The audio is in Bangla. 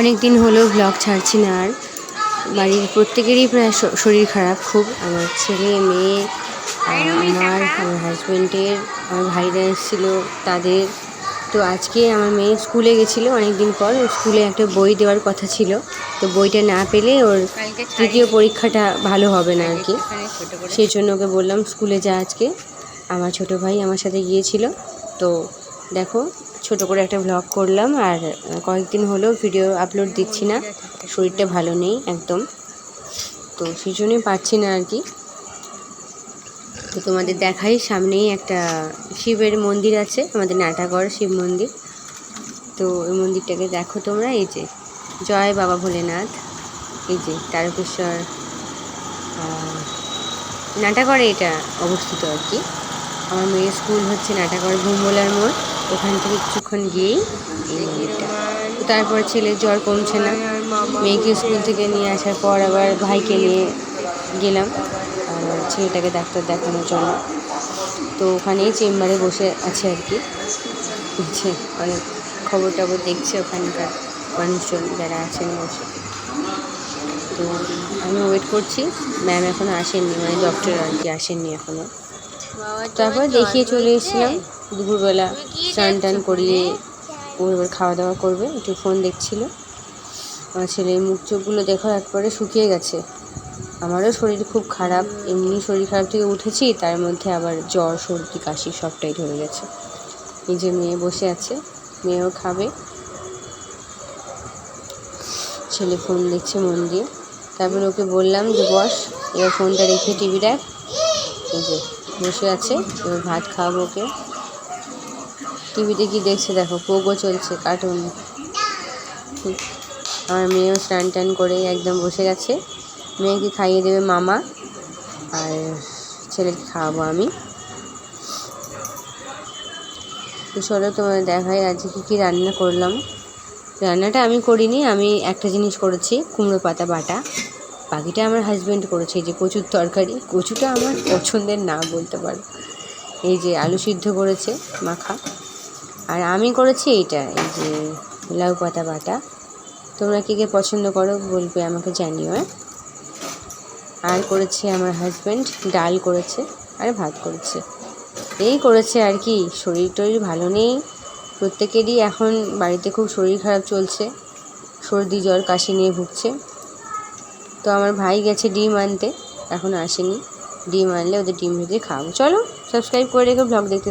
অনেক দিন হলো ব্লগ ছাড়ছি না আর। বাড়ির প্রত্যেকেরই প্রায় শরীর খারাপ খুব, আমার ছেলে মেয়ে, আমার হাজব্যান্ডের, আমার ভাইরা এসেছিলো তাদের। তো আজকে আমার মেয়ে স্কুলে গেছিলো অনেক দিন পর, স্কুলে একটা বই দেওয়ার কথা ছিল, তো বইটা না পেলে ওর তৃতীয় পরীক্ষাটা ভালো হবে না আর কি। সেই জন্য ওকে বললাম স্কুলে যা আজকে। আমার ছোটো ভাই আমার সাথে গিয়েছিল। তো দেখো ছোট করে একটা ব্লগ করলাম, আর কয়েকদিন হলো ভিডিও আপলোড দিচ্ছি না, শরীরটা ভালো নেই একদম, তো সেই জন্যই পারছি না আর কি। তো তোমাদের দেখাই, সামনেই একটা শিবের মন্দির আছে, আমাদের নাটাগড় শিব মন্দির। তো ওই মন্দিরটাকে দেখো তোমরা, এই যে জয় বাবা ভোলেনাথ, এই যে তারকেশ্বর নাটাগড়ে এটা অবস্থিত আর কি। আমার মেয়ের স্কুল হচ্ছে নাটাগড় ভোমবোলার মোড়, ওখান থেকে কিছুক্ষণ গিয়েই এই মন্দিরটা। তো তারপর ছেলের জ্বর কমছে না, মেয়েকে স্কুল থেকে নিয়ে আসার পর আবার ভাইকে নিয়ে গেলাম ছেলেটাকে ডাক্তার দেখানোর জন্য। তো ওখানেই চেম্বারে বসে আছে আর কি, বুঝছে অনেক খবর টবর দেখছে ওখানকার মানুষজন যারা আছেন বসে। তো আমি ওয়েট করছি, ম্যাম এখনও আসেননি, মানে ডক্টর আর কি আসেননি এখনও। তারপর দেখিয়ে চলে এসেছিলাম দুপুরবেলা, স্নান টান করিয়ে ও এবার খাওয়া দাওয়া করবে, একটু ফোন দেখছিল। আমার ছেলের মুখ চোখগুলো দেখো একবারে শুকিয়ে গেছে। আমারও শরীর খুব খারাপ, এমনি শরীর খারাপ থেকে উঠেছি, তার মধ্যে আবার জ্বর সর্দি কাশি সবটাই ধরে গেছে। এই যে মেয়ে বসে আছে, মেয়েও খাবে, ছেলে ফোন দেখছে মন দিয়ে। তারপর ওকে বললাম যে বস, এবার ফোনটা রেখে টিভি দেখ। এই যে বসে আছে, এবার ভাত খাওয়াবো ওকে। টিভিতে কি দেখছে দেখো, পোগো চলছে, কার্টুন। আমার মেয়েও স্নান টান করে একদম বসে গেছে, মেয়েকে খাইয়ে দেবে মামা, আর ছেলেকে খাওয়াবো আমি। তো চলো তোমাদের দেখাই আজকে কী কী রান্না করলাম। রান্নাটা আমি করিনি, আমি একটা জিনিস করেছি, কুমড়ো পাতা বাটা, বাকিটা আমার হাজব্যান্ড করেছে। এই যে কচুর তরকারি, কচুটা আমার পছন্দের না বলতে পারো। এই যে আলু সিদ্ধ করেছে মাখা, আর আমি করেছি এইটা, এই যে লাউ পাতা বাটা। তোমরা কে কে পছন্দ করো বলবে আমাকে জানিও। আর করেছে আমার হাজব্যান্ড ডাল করেছে, আর ভাত করেছে, এই করেছে আর কি। শরীর টরীর ভালো নেই প্রত্যেকেরই, এখন বাড়িতে খুব শরীর খারাপ চলছে, সর্দি জ্বর কাশি নিয়ে ভুগছে। তো আমার ভাই গেছে ডিম আনতে, এখন আসেনি, ডিম আনলে ওদের ডিম ভেজে খাওয়াবো। চলো সাবস্ক্রাইব করে রেখে ব্লগ দেখতে।